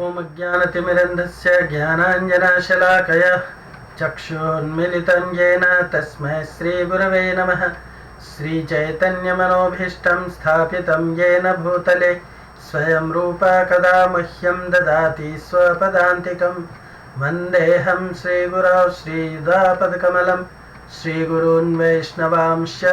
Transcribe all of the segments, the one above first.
ओम अज्ञानतिमिरन्धस्य ज्ञानाञ्जनशलाकया चक्षुन्मिलितं येन तस्मै श्रीगुरवे नमः। श्रीचैतन्यमनोभीष्टं स्थापितं येन भूतले स्वयं रूप कदा मह्यं ददाति स्वपदान्तिकं। वन्देऽहं श्रीगुरौ श्रीयुतापदकमलं श्रीगुरून् वैष्णवांश्च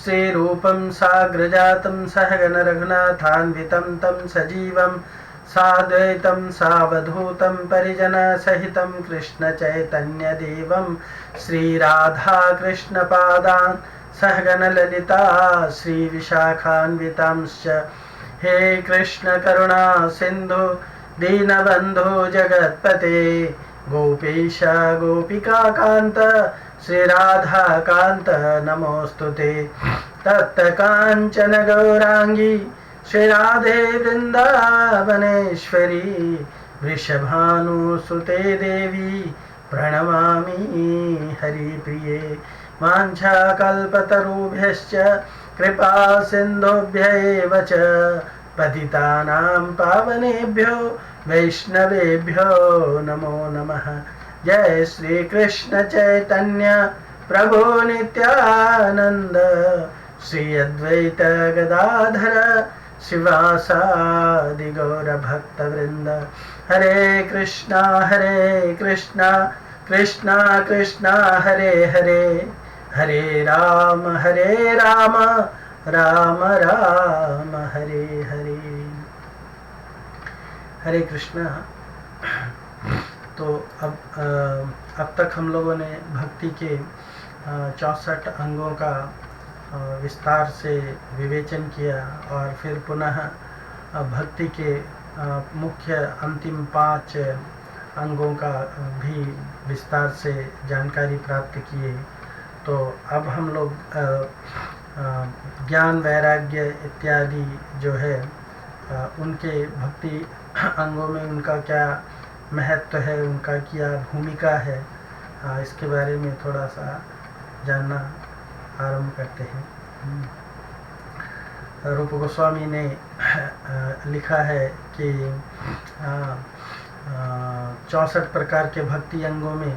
श्रीरूपं साग्रजातं सहगण रघुनाथान्वितं तं सजीवं साद्वैतं सावधूतं परिजनसहितं कृष्णचैतन्यदेवं श्रीराधाकृष्णपादान् सहगण ललिता श्रीविशाखान्वितांश्च। हे कृष्ण करुणा सिन्धु दीनबन्धो जगत्पते गोपीश गोपिकान्त श्रीराधाकान्त नमोऽस्तुते। तप्तकाञ्चन गौराङ्गी श्रीराधे वृन्दावनेश्वरी वृषभानुसुते देवी प्रणमामि हरिप्रिये। वाञ्छाकल्पतरुभ्यश्च कृपा सिन्धुभ्यैव च पतितानां पावनेभ्यो वैष्णवेभ्यो नमो नमः। जय श्री कृष्ण चैतन्य प्रभु नित्यानंद श्री अद्वैत गदाधर शिवासादि गौर भक्त वृंद। हरे कृष्णा कृष्णा कृष्णा हरे हरे, हरे राम राम राम हरे हरे। हरे कृष्णा। तो अब तक हम लोगों ने भक्ति के 64 अंगों का विस्तार से विवेचन किया और फिर पुनः भक्ति के मुख्य अंतिम 5 अंगों का भी विस्तार से जानकारी प्राप्त किए। तो अब हम लोग ज्ञान वैराग्य इत्यादि जो है उनके भक्ति अंगों में उनका क्या महत्व है, उनका क्या भूमिका है, इसके बारे में थोड़ा सा जानना आरंभ करते हैं। रूप गोस्वामी ने लिखा है कि 64 प्रकार के भक्ति अंगों में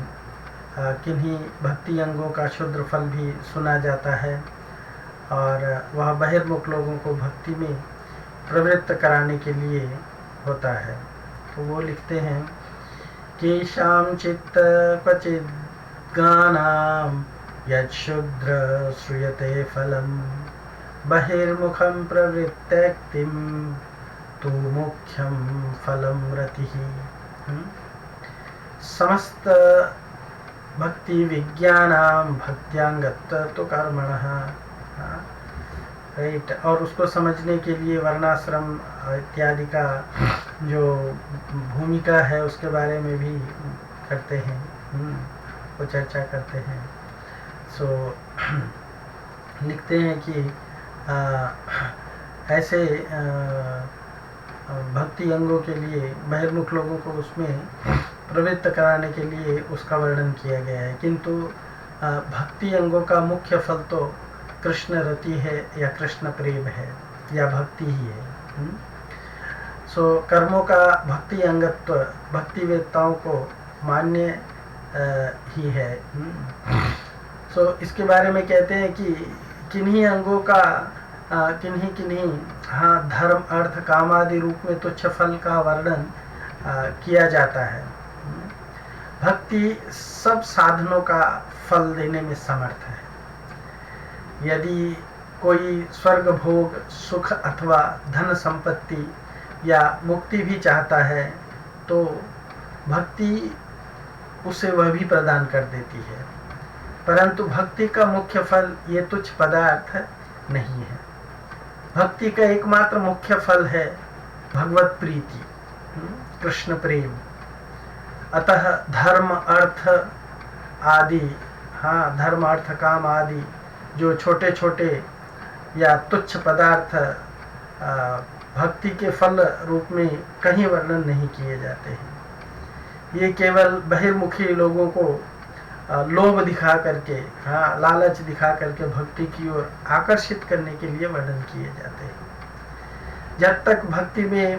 किन्हीं भक्ति अंगों का क्षुद्र फल भी सुना जाता है और वह बहिर्मुख लोगों को भक्ति में प्रवृत्त कराने के लिए होता है। तो वो लिखते हैं कि शाम चित्त क्वचिद् गानाम यच्छुद्र श्रूयते फलम बहिर्मुखं प्रवृत्त्यक्तिं तु मुख्यं फलम रतिः। समस्त भक्ति विज्ञानाम भक्त्यांगत्व तो कर्मणः। राइट। और उसको समझने के लिए वर्णाश्रम इत्यादि का जो भूमिका है उसके बारे में भी करते हैं, वो चर्चा करते हैं। सो लिखते हैं कि ऐसे भक्ति अंगों के लिए बहिर्मुख लोगों को उसमें प्रवृत्त कराने के लिए उसका वर्णन किया गया है, किंतु भक्ति अंगों का मुख्य फल तो कृष्ण रति है या कृष्ण प्रेम है या भक्ति ही है। सो कर्मों का भक्ति अंगत्व भक्ति वेत्ताओं को मान्य ही है। सो इसके बारे में कहते हैं कि किन्हीं अंगों का किन्हीं धर्म अर्थ काम आदि रूप में तुच्छ फल का वर्णन किया जाता है। भक्ति सब साधनों का फल देने में समर्थ है। यदि कोई स्वर्ग भोग सुख अथवा धन संपत्ति या मुक्ति भी चाहता है तो भक्ति उसे वह भी प्रदान कर देती है, परंतु भक्ति का मुख्य फल ये तुच्छ पदार्थ नहीं है। भक्ति का एकमात्र मुख्य फल है भगवत प्रीति, कृष्ण प्रेम। अतः धर्म अर्थ आदि, धर्म अर्थ काम आदि जो छोटे छोटे या तुच्छ पदार्थ भक्ति के फल रूप में कहीं वर्णन नहीं किए जाते हैं। ये केवल बहिर्मुखी लोगों को लोभ दिखा करके, लालच दिखा करके भक्ति की ओर आकर्षित करने के लिए वर्णन किए जाते हैं। जब तक भक्ति में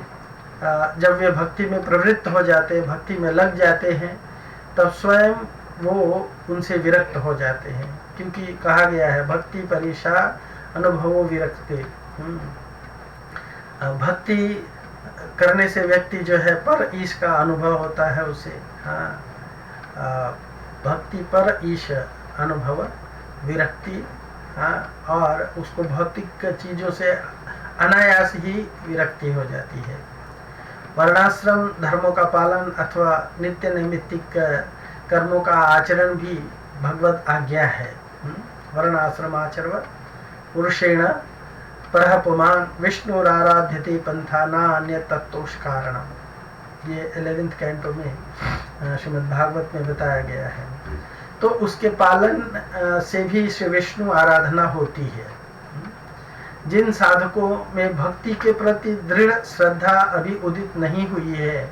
जब वे भक्ति में प्रवृत्त हो जाते हैं, भक्ति में लग जाते हैं, तब स्वयं वो उनसे विरक्त हो जाते हैं, क्योंकि कहा गया है भक्ति परीक्षा अनुभवो विरक्ते। भक्ति करने से व्यक्ति जो है पर ईश का अनुभव होता है उसे। भक्ति पर ईश अनुभव विरक्ति, और उसको भौतिक चीज़ों से अनायास ही विरक्ति हो जाती है। वर्णाश्रम धर्मों का पालन अथवा नित्य नैमित्तिक कर्मों का आचरण भी भगवत आज्ञा है। वर्णाश्रम आचर्व पुरुषेण परः पुमान् विष्णुराराध्यते पंथा न अन्य तत्तोष कारणम। ये 11th कैंटो में श्रीमद् भागवत में बताया गया है। तो उसके पालन से भी श्री विष्णु आराधना होती है। जिन साधकों में भक्ति के प्रति दृढ़ श्रद्धा अभी उदित नहीं हुई है,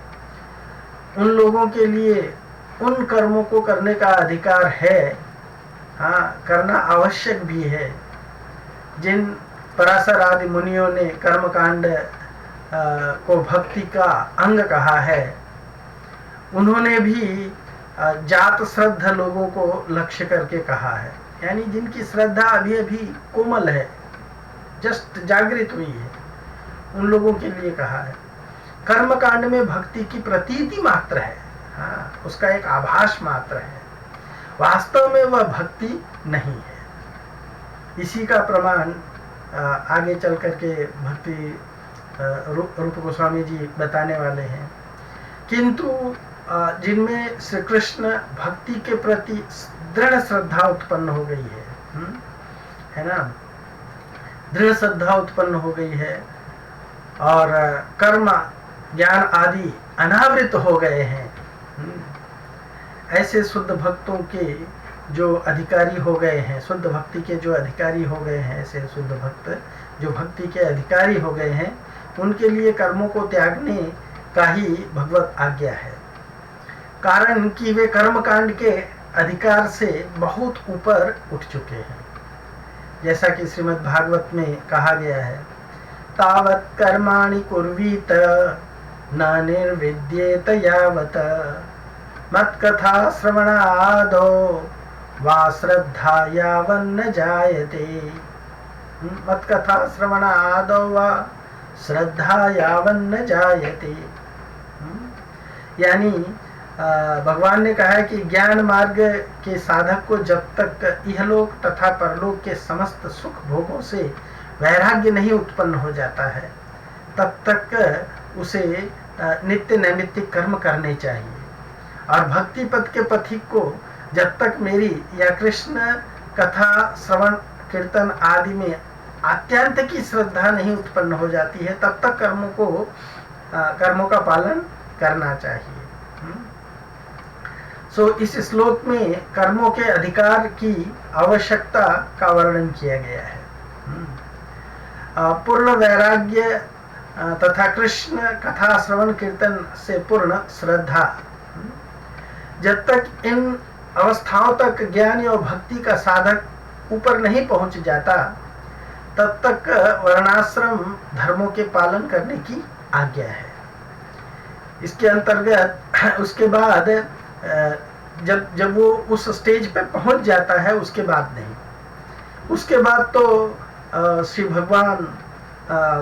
उन लोगों के लिए उन कर्मों को करने का अधिकार है, करना आवश्यक भी है। जिन पराशर आदि मुनियों ने कर्मकांड को भक्ति का अंग कहा है, उन्होंने भी जात श्रद्धा लोगों को लक्ष्य करके कहा है, यानी जिनकी श्रद्धा अभी अभी कोमल है, जस्ट जागृत हुई है, उन लोगों के लिए कहा है। कर्मकांड में भक्ति की प्रतीति मात्र है, उसका एक आभास मात्र है, वास्तव में वह भक्ति नहीं है। इसी का प्रमाण आगे चल करके भक्ति रूप गोस्वामी जी बताने वाले हैं। किंतु जिनमें श्री कृष्ण भक्ति के प्रति दृढ़ श्रद्धा उत्पन्न हो गई है ना, दृढ़ श्रद्धा उत्पन्न हो गई है, और कर्म ज्ञान आदि अनावृत हो गए हैं, ऐसे शुद्ध भक्तों के जो अधिकारी हो गए हैं, शुद्ध भक्ति के जो अधिकारी हो गए हैं, ऐसे शुद्ध भक्त जो भक्ति के अधिकारी हो गए हैं, उनके लिए कर्मों को त्यागने का ही भगवत आज्ञा है। कारण कि वे कर्मकांड के अधिकार से बहुत ऊपर उठ चुके हैं। जैसा कि श्रीमद् भागवत में कहा गया है, तावत् कर्माणि कुर्वीत न निर्विद्येत यावत् मत्कथा श्रवणादो वा श्रद्धा यावन्न जायते। मत्कथा श्रवणादो वा श्रद्धा यावन्न जायते। यानी भगवान ने कहा है कि ज्ञान मार्ग के साधक को जब तक इहलोक तथा परलोक के समस्त सुख भोगों से वैराग्य नहीं उत्पन्न हो जाता है, तब तक उसे नित्य नैमित्तिक कर्म करने चाहिए। और भक्ति पथ के पथिक को जब तक मेरी या कृष्ण कथा श्रवण कीर्तन आदि में अत्यंत की श्रद्धा नहीं उत्पन्न हो जाती है, तब तक कर्मों का पालन करना चाहिए। इस श्लोक में कर्मों के अधिकार की आवश्यकता का वर्णन किया गया है। पूर्ण वैराग्य तथा कृष्ण कथा श्रवण कीर्तन से पूर्ण श्रद्धा, जब तक इन अवस्थाओं तक ज्ञान और भक्ति का साधक ऊपर नहीं पहुंच जाता, तब तक वर्णाश्रम धर्मों के पालन करने की आज्ञा है। इसके अंतर्गत उसके बाद जब वो उस स्टेज पे पहुंच जाता है, उसके बाद नहीं। उसके बाद तो श्री भगवान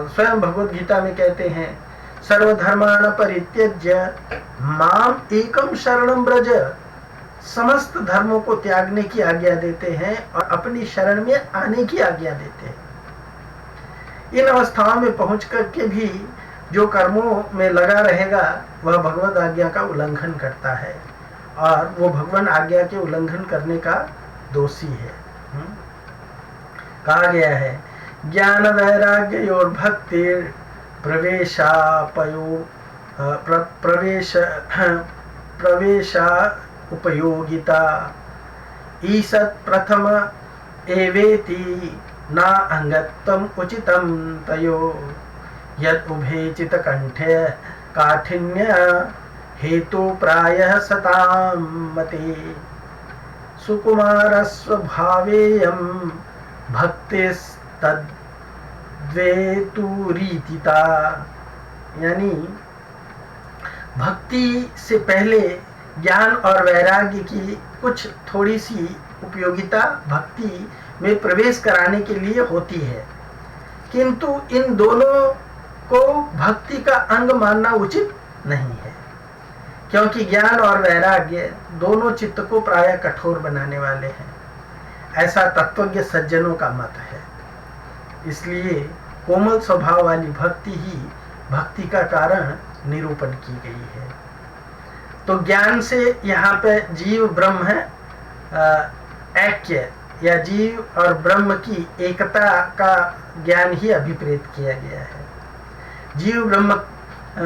स्वयं भगवत गीता में कहते हैं, सर्वधर्मान् परित्यज्य माम एकम शरणं व्रज। समस्त धर्मों को त्यागने की आज्ञा देते हैं और अपनी शरण में आने की आज्ञा देते हैं। इन अवस्थाओं में पहुंच करके भी जो कर्मों में लगा रहेगा, वह भगवत आज्ञा का उल्लंघन करता है, और वो भगवान आज्ञा के उल्लंघन करने का दोषी है। कहा गया है, ज्ञान वैराग्य और भक्ति प्रवेशा उपयोगिता ईसत् प्रथम एवेति न अंगत्वम उचितम तयो यद उभे चितकंठे काठिन्य हेतु प्रायः सतां मते सुकुमारस्वभावेयं भक्तिस्तद्वेतुरीतिता। यानी भक्ति से पहले ज्ञान और वैराग्य की कुछ थोड़ी सी उपयोगिता भक्ति में प्रवेश कराने के लिए होती है, किंतु इन दोनों को भक्ति का अंग मानना उचित नहीं है, क्योंकि ज्ञान और वैराग्य दोनों चित्त को प्रायः कठोर बनाने वाले हैं, ऐसा तत्वज्ञ सज्जनों का मत है। इसलिए कोमल स्वभाव वाली भक्ति ही भक्ति का कारण निरूपण की गई है। तो ज्ञान से यहाँ पे जीव ब्रह्म है ऐक्य या जीव और ब्रह्म की एकता का ज्ञान ही अभिप्रेत किया गया है। जीव ब्रह्म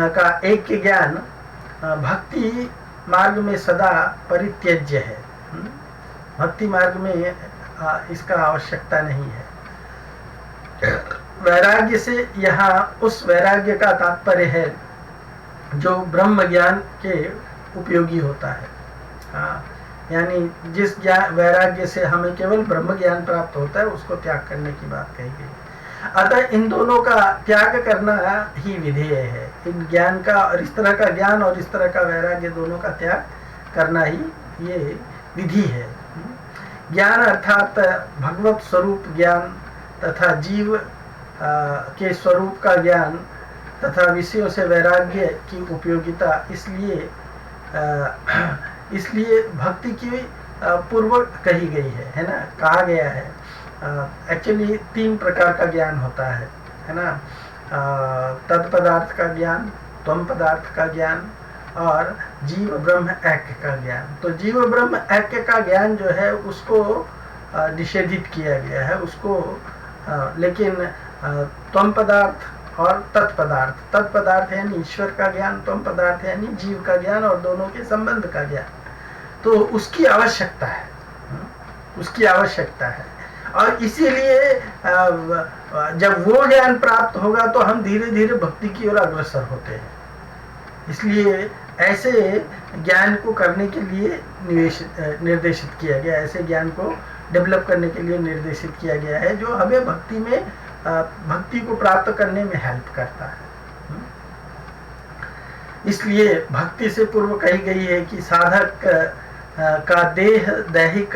का ऐक्य ज्ञान भक्ति मार्ग में सदा परित्यज्य है। भक्ति मार्ग में इसका आवश्यकता नहीं है। वैराग्य से यहाँ उस वैराग्य का तात्पर्य है जो ब्रह्म ज्ञान के उपयोगी होता है। यानी जिस वैराग्य से हमें केवल ब्रह्म ज्ञान प्राप्त होता है उसको त्याग करने की बात कही गई। अतः इन दोनों का त्याग करना ही विधेय है। इन ज्ञान का और इस तरह का ज्ञान और इस तरह का वैराग्य दोनों का त्याग करना ही ये विधि है। ज्ञान अर्थात भगवत स्वरूप ज्ञान तथा जीव के स्वरूप का ज्ञान तथा विषयों से वैराग्य की उपयोगिता इसलिए भक्ति की पूर्व कही गई है ना, कहा गया है। एक्चुअली 3 प्रकार का ज्ञान होता है ना, तत्पदार्थ का ज्ञान, त्वम पदार्थ का ज्ञान और जीव ब्रह्म ऐक्य का ज्ञान। तो जीव ब्रह्म ऐक्य का ज्ञान जो है उसको निषेधित किया गया है उसको, लेकिन त्वम पदार्थ और तत्पदार्थ, तत्पदार्थ यानी ईश्वर का ज्ञान, त्वम पदार्थ यानी जीव का ज्ञान और दोनों के संबंध का ज्ञान, तो उसकी आवश्यकता है, उसकी आवश्यकता है। और इसीलिए जब वो ज्ञान प्राप्त होगा तो हम धीरे धीरे भक्ति की ओर अग्रसर होते हैं। इसलिए ऐसे ज्ञान को करने के लिए निर्देशित किया गया, ऐसे ज्ञान को डेवलप करने के लिए निर्देशित किया गया है जो हमें भक्ति में भक्ति को प्राप्त करने में हेल्प करता है। इसलिए भक्ति से पूर्व कही गई है कि साधक का देह दैहिक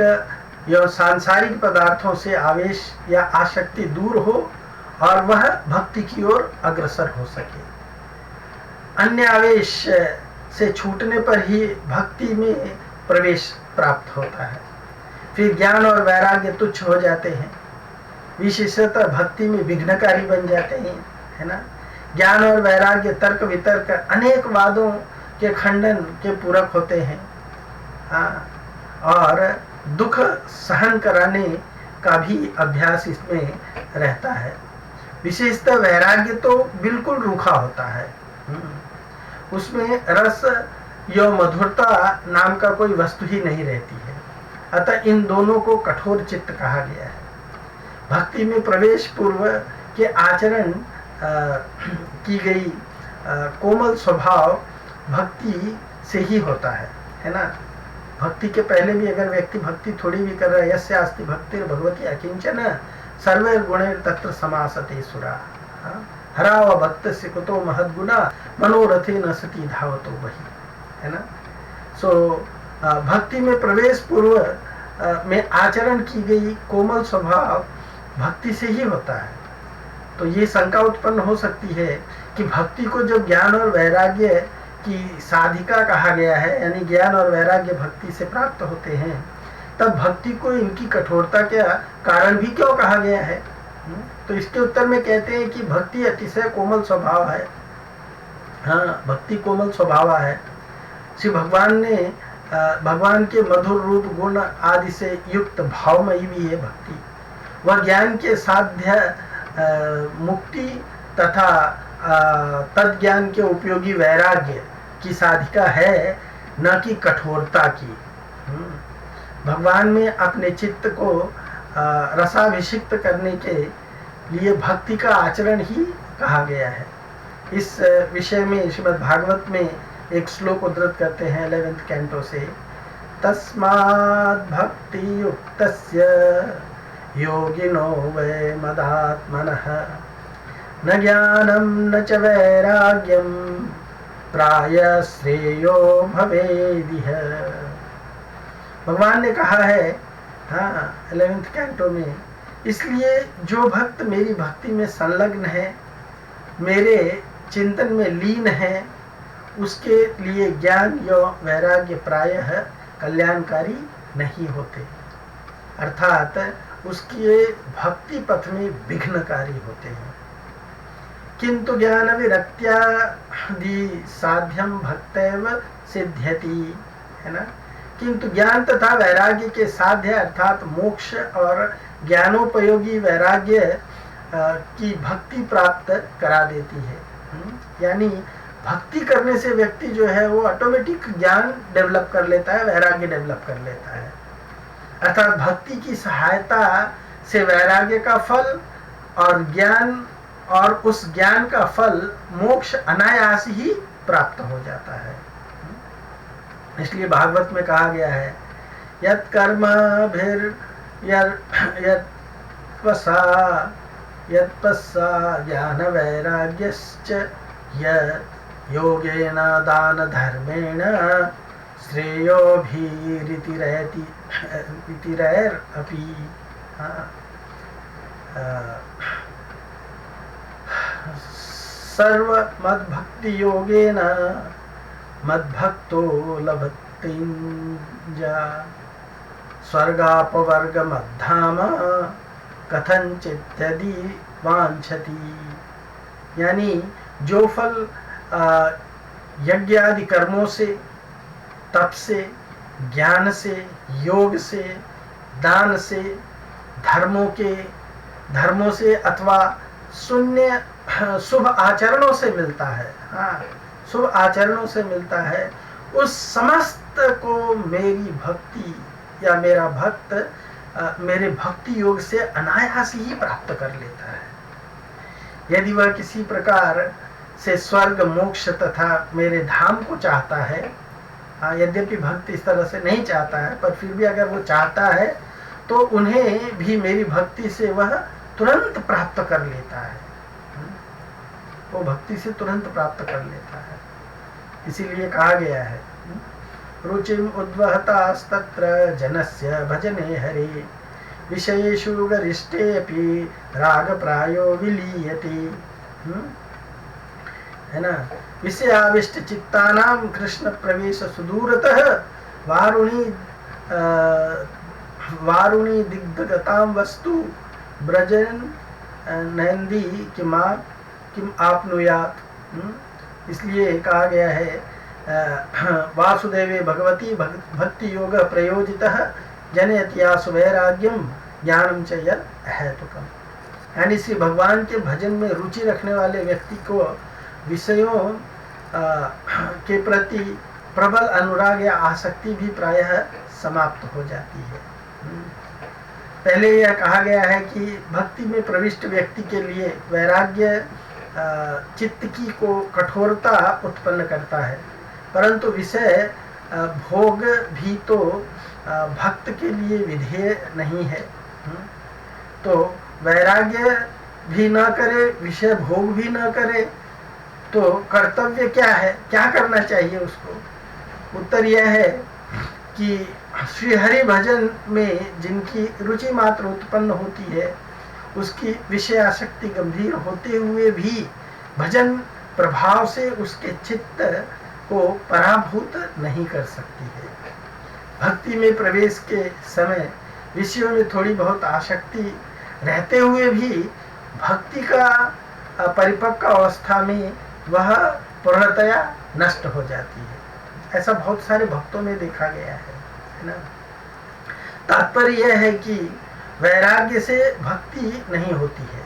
या सांसारिक पदार्थों से आवेश या आसक्ति दूर हो और वह भक्ति की ओर अग्रसर हो सके। अन्य आवेश से छूटने पर ही भक्ति में प्रवेश प्राप्त होता है। फिर ज्ञान और वैराग्य तुच्छ हो जाते हैं, विशेषतः भक्ति में विघ्नकारी बन जाते हैं, है ना। ज्ञान और वैराग्य तर्क वितर्क अनेक वादों के खंडन के पूरक होते हैं, और दुख सहन कराने का भी अभ्यास इसमें रहता है। विशेषतः वैराग्य तो बिल्कुल रूखा होता है, उसमें रस या मधुरता नाम का कोई वस्तु ही नहीं रहती है। अतः इन दोनों को कठोर चित्त कहा गया है। भक्ति में प्रवेश पूर्व के आचरण की गई कोमल स्वभाव भक्ति से ही होता है ना। भक्ति के पहले भी अगर व्यक्ति भक्ति थोड़ी भी कर रहा है, यस्य अस्ति भक्तिर् भगवती अकिंचन सर्वैर् गुणैर् तत्र समासते सुरा, हराव भक्तस्य कुतो महद्गुणा मनोरथे न सती धावतो वही, है ना। सो भक्ति में प्रवेश पूर्व में आचरण की गई कोमल स्वभाव भक्ति से ही होता है। तो ये शंका उत्पन्न हो सकती है कि भक्ति को जो ज्ञान और वैराग्य की साधिका कहा गया है, यानी ज्ञान और वैराग्य भक्ति से प्राप्त होते हैं, तब भक्ति को इनकी कठोरता का कारण भी क्यों कहा गया है। तो इसके उत्तर में कहते हैं कि भक्ति अतिशय कोमल स्वभाव है। हाँ, भक्ति कोमल स्वभाव है। श्री भगवान ने भगवान के मधुर रूप गुण आदि से युक्त भावमयी भी है भक्ति। वह ज्ञान के साध्य मुक्ति तथा तद्ज्ञान के उपयोगी वैराग्य की साधिका है, न कि कठोरता की। भगवान में अपने चित्त को रसाभिषिक्त करने के लिए भक्ति का आचरण ही कहा गया है। इस विषय में श्रीमद् भागवत में एक श्लोक उद्धृत करते हैं 11वें कैंटो से, तस्माद् भक्ति युक्तस्य योगिनो वै मदात्मनः न ज्ञानं न च वैराग्यं प्राय श्रेयो भवेदिह। भगवान ने कहा है, हाँ 11th कैंटो में, इसलिए जो भक्त मेरी भक्ति में संलग्न है, मेरे चिंतन में लीन है, उसके लिए ज्ञान या वैराग्य प्रायः कल्याणकारी नहीं होते, अर्थात उसके भक्ति पथ में विघ्नकारी होते हैं। किंतु ज्ञान विरक्त्यादि साध्यम भक्तैव सिद्ध्यति, है ना। किंतु ज्ञान तथा वैराग्य के साध्य अर्थात मोक्ष और ज्ञानोपयोगी वैराग्य की भक्ति प्राप्त करा देती है। यानी भक्ति करने से व्यक्ति जो है वो ऑटोमेटिक ज्ञान डेवलप कर लेता है, वैराग्य डेवलप कर लेता है। अर्थात भक्ति की सहायता से वैराग्य का फल और ज्ञान, और उस ज्ञान का फल मोक्ष अनायास ही प्राप्त हो जाता है। इसलिए भागवत में कहा गया है, यत् कर्मभिर् यत्पस्सा ज्ञान वैराग्यश्च यत् योगेन दान धर्मेण श्रेयोभिरितिरैरपि। सर्वमद्भक्ति योगेन मद्भक्तो लभतेऽन्जा स्वर्गापवर्गमद्धाम कथंचित्यदि वांछति। यानी जो फल यज्ञ आदि कर्मों से, तप से, ज्ञान से, योग से, दान से, धर्मों से अथवा शून्य शुभ आचरणों से मिलता है, हाँ शुभ आचरणों से मिलता है, उस समस्त को मेरी भक्ति या मेरा भक्त मेरे भक्ति योग से अनायास ही प्राप्त कर लेता है। यदि वह किसी प्रकार से स्वर्ग, मोक्ष तथा मेरे धाम को चाहता है, यद्यपि भक्त इस तरह से नहीं चाहता है, पर फिर भी अगर वो चाहता है तो उन्हें भी मेरी भक्ति से वह तुरंत प्राप्त कर लेता है, वो भक्ति से तुरंत प्राप्त कर लेता है। इसीलिए कहा गया है, रुचिम उद्वहतास्तत्र जनस्य भजने हरे विषयेषु गरिष्ठेऽपि राग प्रायो विलीयते। है ना। विषयाविष्ट चित्तानां कृष्ण प्रवेश सुदूरतः वारुणी दिग्धगतां वस्तु ब्रजन नंदी किम आपनुयात। इसलिए कहा गया है, वासुदेवे भगवती भक्ति योग प्रयोजितः जनयत्यासु वैराग्यम ज्ञानम च यत् अहेतुकम्। यानी श्री भगवान के भजन में रुचि रखने वाले व्यक्ति को विषयों के प्रति प्रबल अनुराग या आसक्ति भी प्रायः समाप्त हो जाती है। पहले यह कहा गया है कि भक्ति में प्रविष्ट व्यक्ति के लिए वैराग्य चित्त की को कठोरता उत्पन्न करता है, परंतु विषय भोग भी तो भक्त के लिए विधेय नहीं है। तो वैराग्य भी न करे, विषय भोग भी न करे, तो कर्तव्य क्या है, क्या करना चाहिए उसको? उत्तर यह है कि श्री हरि भजन में जिनकी रुचि मात्र उत्पन्न होती है, उसकी विषय आसक्ति गंभीर होते हुए भी भजन प्रभाव से उसके चित्त को पराभूत नहीं कर सकती है। भक्ति में प्रवेश के समय विषयों में थोड़ी बहुत आसक्ति रहते हुए भी भक्ति का परिपक्व अवस्था में वह पूर्णतया नष्ट हो जाती है। ऐसा बहुत सारे भक्तों में देखा गया है ना। तात्पर्य यह है कि वैराग्य से भक्ति नहीं होती है,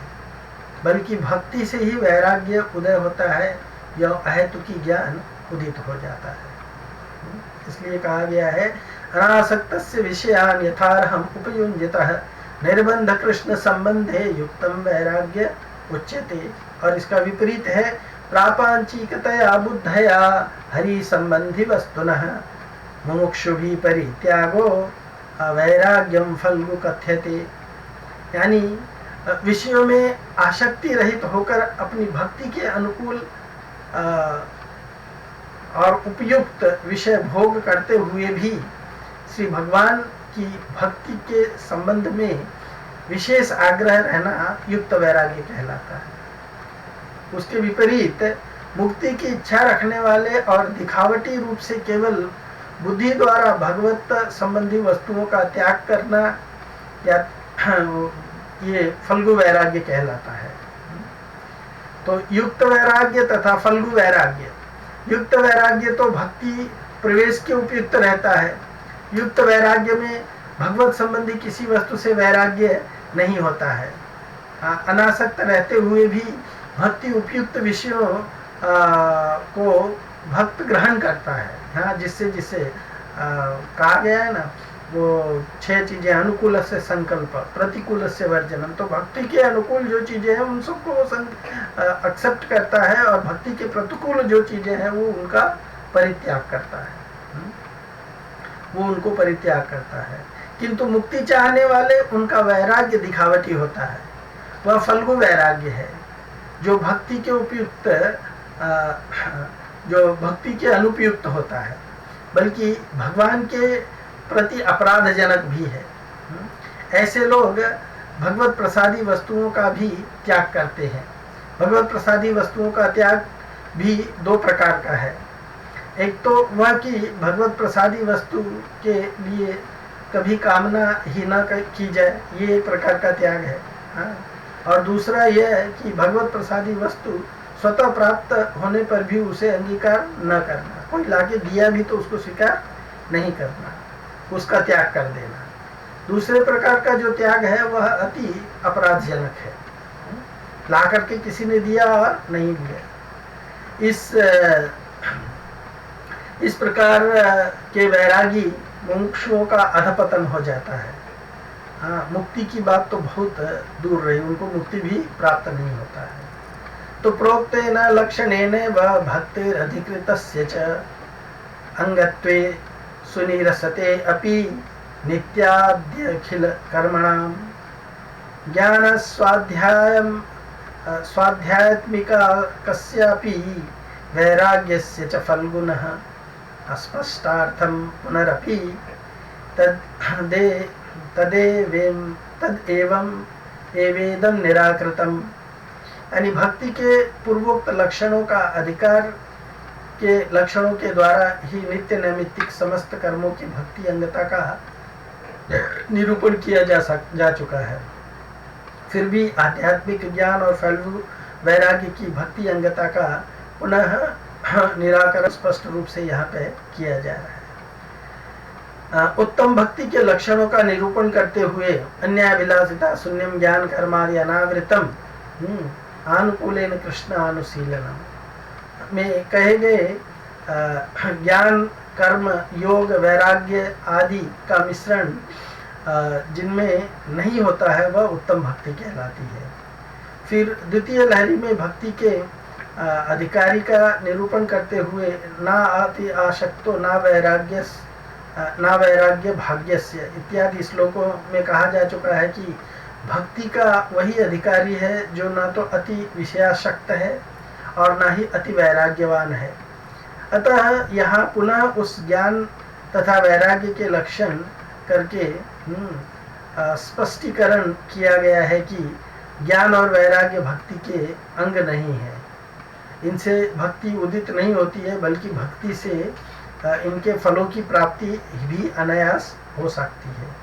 बल्कि भक्ति से ही वैराग्य उदय होता है या अहेतुकी ज्ञान उदित हो जाता है। इसलिए कहा गया है, अनासक्तस्य विषयान् यथार्हम् उपयुञ्जतः निर्बंध कृष्ण संबंधे युक्तम वैराग्य उच्यते। और इसका विपरीत है, प्रापंचिकतया बुद्धया हरि संबंधी वस्तुनः मुमुक्षुभिः परित्यागो वैराग्यम फल्गु कथ्यते। यानी विषयों में आसक्ति रहित होकर अपनी भक्ति के अनुकूल और उपयुक्त विषय भोग करते हुए भी श्री भगवान की भक्ति के संबंध में विशेष आग्रह रहना युक्त वैराग्य कहलाता है। उसके विपरीत मुक्ति की इच्छा रखने वाले और दिखावटी रूप से केवल बुद्धि द्वारा भगवत संबंधी वस्तुओं का त्याग करना या ये फल्गु वैराग्य कहलाता है। तो युक्त वैराग्य तथा फल्गु वैराग्य। युक्त वैराग्य तो भक्ति प्रवेश के उपयुक्त रहता है। युक्त वैराग्य में भगवत संबंधी किसी वस्तु से वैराग्य नहीं होता है। अनासक्त रहते हुए भी भक्ति उपयुक्त विषयों को भक्त ग्रहण करता है। हाँ, जिससे कहा गया है ना, वो 6 चीजें, अनुकूल से संकल्प, प्रतिकूल से वर्जनम। तो भक्ति के अनुकूल जो चीजें हैं उन सबको एक्सेप्ट करता है और भक्ति के प्रतिकूल जो चीजें हैं वो उनका परित्याग करता है। वो उनको परित्याग करता है। किंतु मुक्ति चाहने वाले उनका वैराग्य दिखावटी होता है। वह फल्गु वैराग्य है जो भक्ति के उपयुक्त जो भक्ति के अनुपयुक्त होता है, बल्कि भगवान के प्रति अपराधजनक भी है। ऐसे लोग भगवत प्रसादी वस्तुओं का भी त्याग करते हैं। भगवत प्रसादी वस्तुओं का त्याग भी 2 प्रकार का है। एक तो वह कि भगवत प्रसादी वस्तु के लिए कभी कामना ही न की जाए, ये एक प्रकार का त्याग है। हाँ? और दूसरा यह है कि भगवत प्रसादी वस्तु स्वतः प्राप्त होने पर भी उसे अंगीकार न करना। कोई लाके दिया भी तो उसको स्वीकार नहीं करना, उसका त्याग कर देना। दूसरे प्रकार का जो त्याग है वह अति अपराधजनक है। ला करके किसी ने दिया और नहीं दिया, इस प्रकार के वैरागी मुमुक्षुओं का अधपतन हो जाता है। हाँ, मुक्ति की बात तो बहुत दूर रही, उनको मुक्ति भी प्राप्त नहीं होता है। तो प्रोक्तेन लक्षणेन व भक्तिरधिकृतस्य च अंगत्वे सुनिरसते अपि नित्याद्यखिल कर्मणां ज्ञान स्वाध्यात्मिका कस्यापि वैराग्यस्य च फल्गुनः अस्पष्टार्थं पुनरपि तदेवं एवेदं निराकृतम्। यानी भक्ति के पूर्वोक्त लक्षणों का अधिकार के लक्षणों के द्वारा ही नित्य नैमित्तिक समस्त कर्मों की भक्ति अंगता का निरूपण किया जा चुका है। फिर भी आध्यात्मिक ज्ञान और फल्गु वैराग्य की भक्ति अंगता का पुनः निराकरण स्पष्ट रूप से यहाँ पे किया जा रहा है। उत्तम भक्ति के लक्षणों का निरूपण करते हुए अन्याभिलाषिता शून्यम ज्ञान कर्मादि अनावृतम आनुकूलेन कृष्ण अनुशीलनम में कहे गए ज्ञान कर्म योग वैराग्य आदि का मिश्रण जिनमें नहीं होता है वह उत्तम भक्ति कहलाती है। फिर द्वितीय लहरी में भक्ति के अधिकारी का निरूपण करते हुए ना अति आशक्तो ना वैराग्य भाग्यस्य इत्यादि श्लोकों में कहा जा चुका है कि भक्ति का वही अधिकारी है जो ना तो अति विषयासक्त है और ना ही अति वैराग्यवान है। अतः यहाँ पुनः उस ज्ञान तथा वैराग्य के लक्षण करके स्पष्टीकरण किया गया है कि ज्ञान और वैराग्य भक्ति के अंग नहीं है। इनसे भक्ति उदित नहीं होती है, बल्कि भक्ति से इनके फलों की प्राप्ति भी अनायास हो सकती है।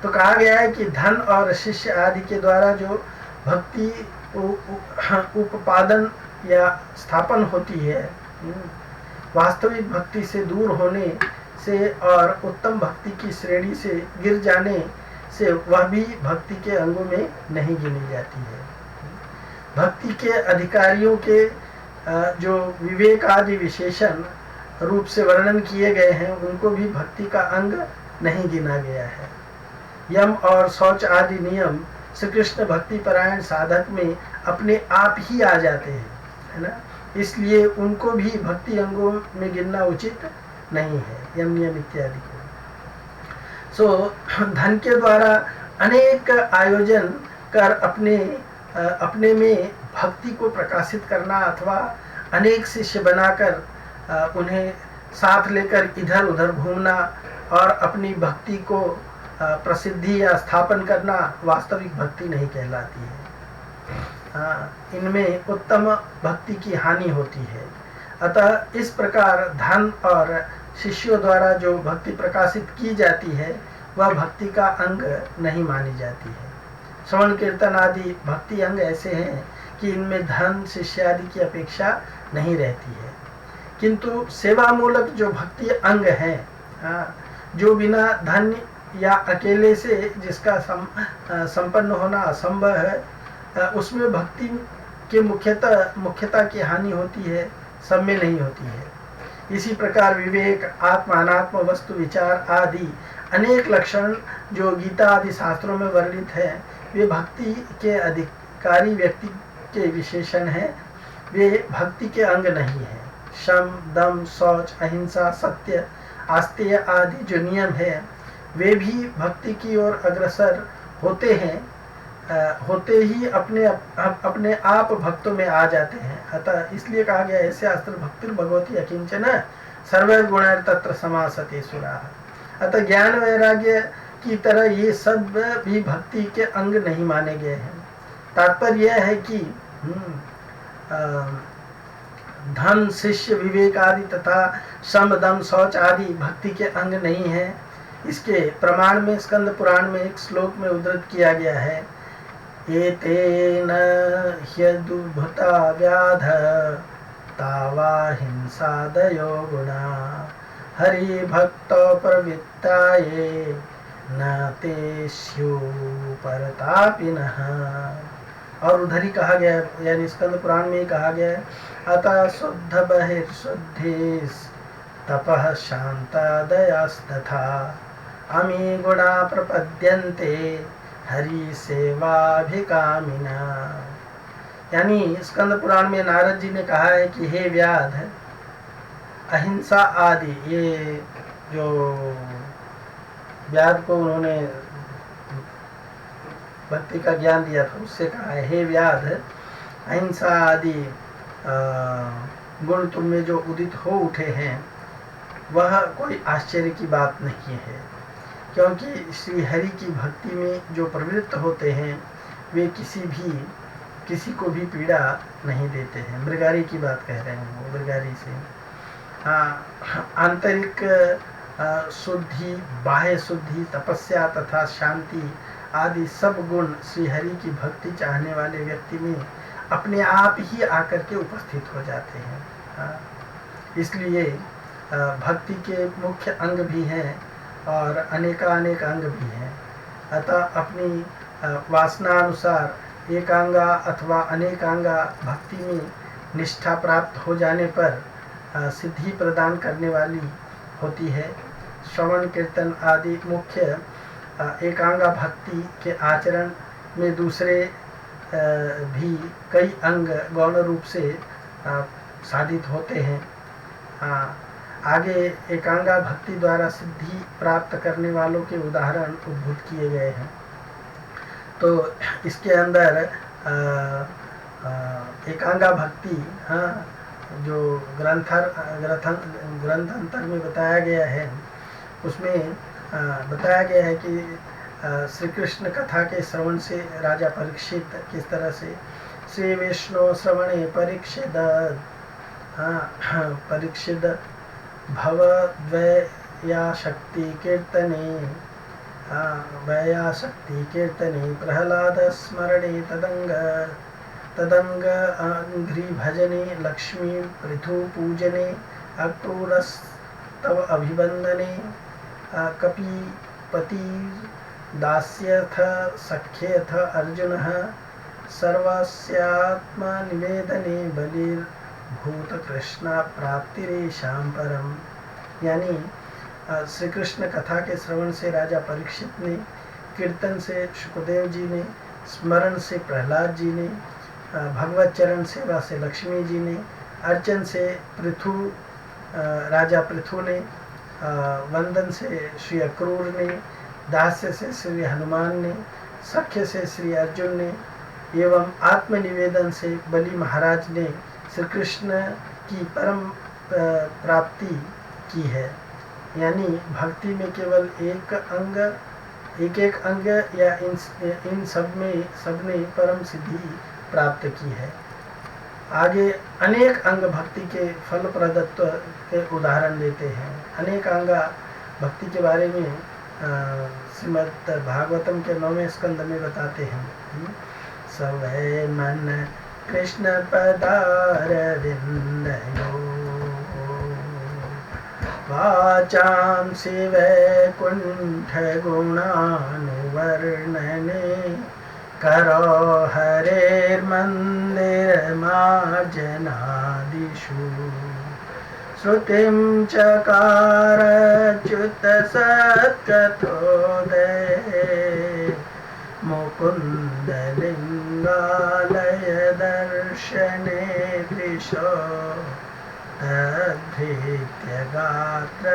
तो कहा गया है कि धन और शिष्य आदि के द्वारा जो भक्ति उपादन या स्थापन होती है, वास्तविक भक्ति से दूर होने से और उत्तम भक्ति की श्रेणी से गिर जाने से वह भी भक्ति के अंगों में नहीं गिनी जाती है। भक्ति के अधिकारियों के जो विवेक आदि विशेषण रूप से वर्णन किए गए हैं उनको भी भक्ति का अंग नहीं गिना गया है। यम और शौच आदि नियम श्री कृष्ण भक्ति परायण साधक में अपने आप ही आ जाते हैं, है ना। इसलिए उनको भी भक्ति अंगों में गिनना उचित नहीं है, यम नियम इत्यादि को। धन के द्वारा अनेक आयोजन कर अपने में भक्ति को प्रकाशित करना अथवा अनेक शिष्य बनाकर उन्हें साथ लेकर इधर उधर घूमना और अपनी भक्ति को प्रसिद्धि या स्थापन करना वास्तविक भक्ति नहीं कहलाती है। इनमें उत्तम भक्ति की हानि होती है। अतः इस प्रकार धन और शिष्यों द्वारा जो भक्ति प्रकाशित की जाती है वह भक्ति का अंग नहीं मानी जाती है। श्रवण कीर्तन आदि भक्ति अंग ऐसे हैं कि इनमें धन शिष्य आदि की अपेक्षा नहीं रहती है, किंतु सेवा मूलक जो भक्ति अंग हैं, जो बिना धन या अकेले से जिसका संपन्न होना असंभव है, उसमें भक्ति के मुख्यता की हानि होती है, सब में नहीं होती है। इसी प्रकार विवेक, आत्मा अनात्म वस्तु विचार आदि अनेक लक्षण जो गीता आदि शास्त्रों में वर्णित है, वे भक्ति के अधिकारी व्यक्ति के विशेषण हैं, वे भक्ति के अंग नहीं हैं। शम, दम, शौच, अहिंसा, सत्य, आस्तेय आदि जो नियम है वे भी भक्ति की ओर अग्रसर होते हैं, होते ही अपने आप भक्तों में आ जाते हैं। अतः इसलिए कहा गया ऐसे अस्त्र भक्तिर भगवती अकिंचन सर्वैर्गुणैः तत्र समासते सुराः। अतः ज्ञान वैराग्य की तरह ये सब भी भक्ति के अंग नहीं माने गए हैं। तात्पर्य यह है कि धन, शिष्य, विवेक आदि तथा सम, दम, शौच आदि भक्ति के अंग नहीं है। इसके प्रमाण में स्कंद पुराण में एक श्लोक में उद्धृत किया गया है, एतेन ह्यदुभूता व्याध तावा हिंसादयो गुणा हरि भक्तो प्रवृत्ताये न ते स्यु परतापिनः। और उधर ही कहा गया, यानी स्कंद पुराण में ही कहा गया है, अतः शुद्ध बहिर्शुद्धिस् तपः शांता दयास्तथा अमी गुणा प्रपद्यन्ते हरि सेवाभिकामिना। यानी स्कंद पुराण में नारद जी ने कहा है कि हे व्याध, अहिंसा आदि, ये जो व्याध को उन्होंने भक्ति का ज्ञान दिया था उससे कहा है, हे व्याध, अहिंसा आदि गुण तुम में जो उदित हो उठे हैं वह कोई आश्चर्य की बात नहीं है, क्योंकि श्री हरि की भक्ति में जो प्रवृत्त होते हैं वे किसी को भी पीड़ा नहीं देते हैं। मृगारी की बात कह रहे हैं वो, मृगारी से आंतरिक शुद्धि, बाह्य शुद्धि, तपस्या तथा शांति आदि सब गुण श्री हरि की भक्ति चाहने वाले व्यक्ति में अपने आप ही आकर के उपस्थित हो जाते हैं। इसलिए भक्ति के मुख्य अंग भी हैं और अनेकानेक अंग भी हैं। अतः अपनी वासनानुसार एकांगा अथवा अनेकांगा भक्ति में निष्ठा प्राप्त हो जाने पर सिद्धि प्रदान करने वाली होती है। श्रवण कीर्तन आदि मुख्य एकांगा भक्ति के आचरण में दूसरे भी कई अंग गौण रूप से साधित होते हैं। आगे एकांगा भक्ति द्वारा सिद्धि प्राप्त करने वालों के उदाहरण उद्धृत किए गए हैं। तो इसके अंदर एकांगा भक्ति जो ग्रंथांतर में बताया गया है, उसमें बताया गया है कि श्री कृष्ण कथा के श्रवण से राजा परीक्षित किस तरह से श्री विष्णु श्रवणे परीक्षित भवद्वया शक्ति कीर्तने प्रहलाद स्मरणे तदंग अंघ्रि भजने लक्ष्मी पृथु पूजने अक्रूरस्तव अभिवंदने कपिपति दास्यथ सख्येथ अर्जुनः सर्वस्यात्मनिवेदने बलिर्भूत कृष्ण प्राप्तिरेषां परम। यानी श्री कृष्ण कथा के श्रवण से राजा परीक्षित ने, कीर्तन से शुकदेव जी ने, स्मरण से प्रहलाद जी ने, भगवत चरण सेवा से लक्ष्मी जी ने, अर्चन से राजा पृथु ने, वंदन से श्री अक्रूर ने, दास्य से श्री हनुमान ने, सख्य से श्री अर्जुन ने, एवं आत्मनिवेदन से बलि महाराज ने श्री कृष्ण की परम प्राप्ति की है, यानी भक्ति में केवल एक अंग या इन सबने परम सिद्धि प्राप्त की है। आगे अनेक अंग भक्ति के फल प्रदत्व के उदाहरण देते हैं। अनेक अंग भक्ति के बारे में श्रीमद् भागवतम के 9वें स्कंद में बताते हैं। सवै मन कृष्ण पदारविंदयो वाचांसि वैकुंठ गुणानुवर्णने करो हरेर्मन्दिरमार्जनादिषु श्रुतिं चकारच्युत सत्कथोदये मुकुन्दलिङ्गालय दर्शने दृशो तद्भीत्य गात्रस्पर्शे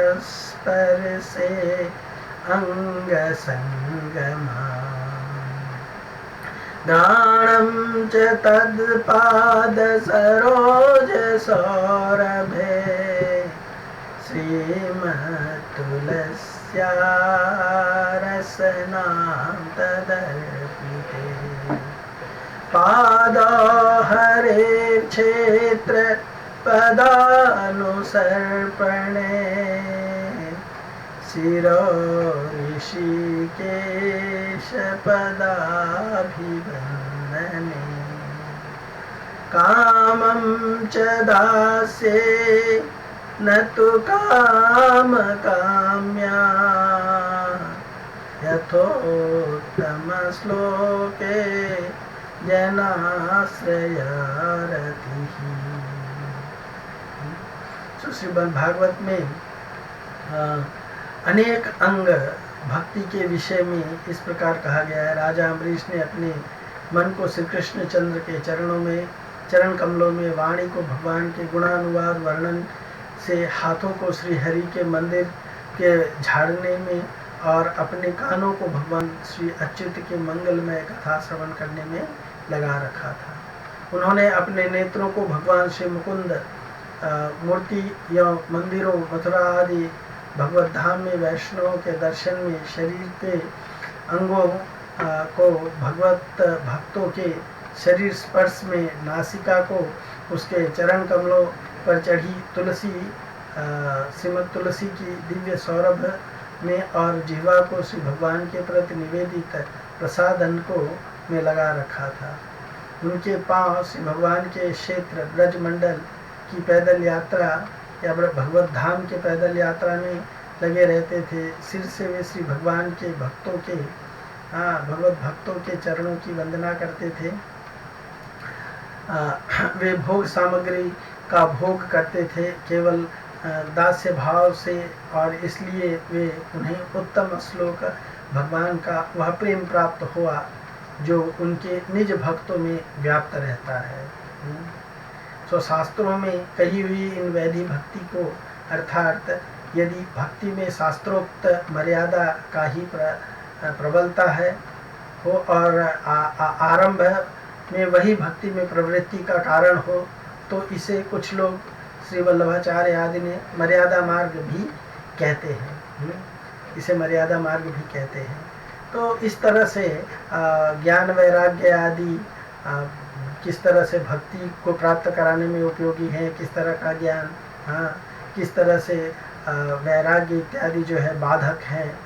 अङ्गसङ्गमा दानं च तत्पादसरोजसौरभे श्रीमत्तुलस्या रसनां तदर्पिते पादो हरेर्क्षेत्र पदानुसर्पणे शिरो ऋषिकेश पदाभिवन्दने कामं च दास्ये न तु कामकाम्या यथोत्तमश्लोके जनाश्रयारतिः। श्रीमद् भागवत में अनेक अंग भक्ति के विषय में इस प्रकार कहा गया है। राजा अम्बरीश ने अपने मन को श्री कृष्ण चंद्र के चरण कमलों में, वाणी को भगवान के गुणानुवाद वर्णन से, हाथों को श्री हरि के मंदिर के झाड़ने में और अपने कानों को भगवान श्री अच्युत के मंगलमय कथा श्रवण करने में लगा रखा था। उन्होंने अपने नेत्रों को भगवान श्री मुकुंद मूर्ति या मंदिरों, मथुरा आदि भगवत धाम में वैष्णवों के दर्शन में, शरीर के अंगों को भगवत भक्तों के शरीर स्पर्श में, नासिका को उसके चरण कमलों पर चढ़ी तुलसी, श्रीमद् तुलसी की दिव्य सौरभ में, और जिह्वा को श्री भगवान के प्रति निवेदित प्रसादन को में लगा रखा था। उनके पांव श्री भगवान के क्षेत्र ब्रजमंडल की पैदल यात्रा या भगवत धाम के पैदल यात्रा में लगे रहते थे। सिर से वे श्री भगवान के भगवत भक्तों के चरणों की वंदना करते थे। वे भोग सामग्री का भोग करते थे केवल दास्य भाव से, और इसलिए वे उन्हें उत्तम श्लोक भगवान का वह प्रेम प्राप्त हुआ जो उनके निज भक्तों में व्याप्त रहता है। तो शास्त्रों में कही हुई इन वैधि भक्ति को, अर्थात यदि भक्ति में शास्त्रोक्त मर्यादा का ही प्रबलता है हो और आरंभ में वही भक्ति में प्रवृत्ति का कारण हो, तो इसे कुछ लोग श्री वल्लभाचार्य आदि ने मर्यादा मार्ग भी कहते हैं। इसे मर्यादा मार्ग भी कहते हैं। तो इस तरह से ज्ञान वैराग्य आदि किस तरह से भक्ति को प्राप्त कराने में उपयोगी है, किस तरह का ज्ञान, किस तरह से वैराग्य इत्यादि जो है बाधक हैं,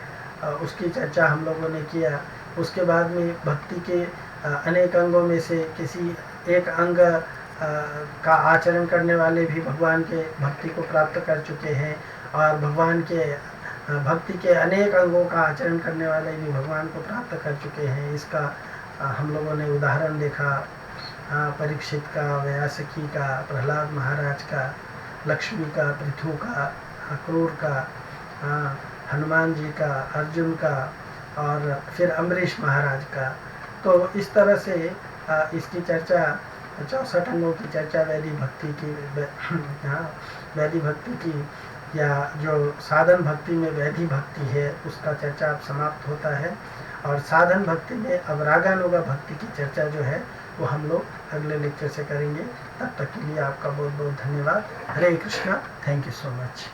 उसकी चर्चा हम लोगों ने किया। उसके बाद में भक्ति के अनेक अंगों में से किसी एक अंग का आचरण करने वाले भी भगवान के भक्ति को प्राप्त कर चुके हैं, और भगवान के भक्ति के अनेक अंगों का आचरण करने वाले भी भगवान को प्राप्त कर चुके हैं। इसका हम लोगों ने उदाहरण देखा, परीक्षित का, व्यासकी का, प्रहलाद महाराज का, लक्ष्मी का, पृथु का, क्रूर का, हनुमान जी का, अर्जुन का, और फिर अम्बरीश महाराज का। तो इस तरह से इसकी चर्चा 64 अंगों की चर्चा वैदिक भक्ति की, वैदिक भक्ति की या जो साधन भक्ति में वैधि भक्ति है उसका चर्चा अब समाप्त होता है, और साधन भक्ति में अब रागानुगा भक्ति की चर्चा जो है वो हम लोग अगले लेक्चर से करेंगे। तब तक के लिए आपका बहुत बहुत धन्यवाद। Hare Krishna. Thank you so much.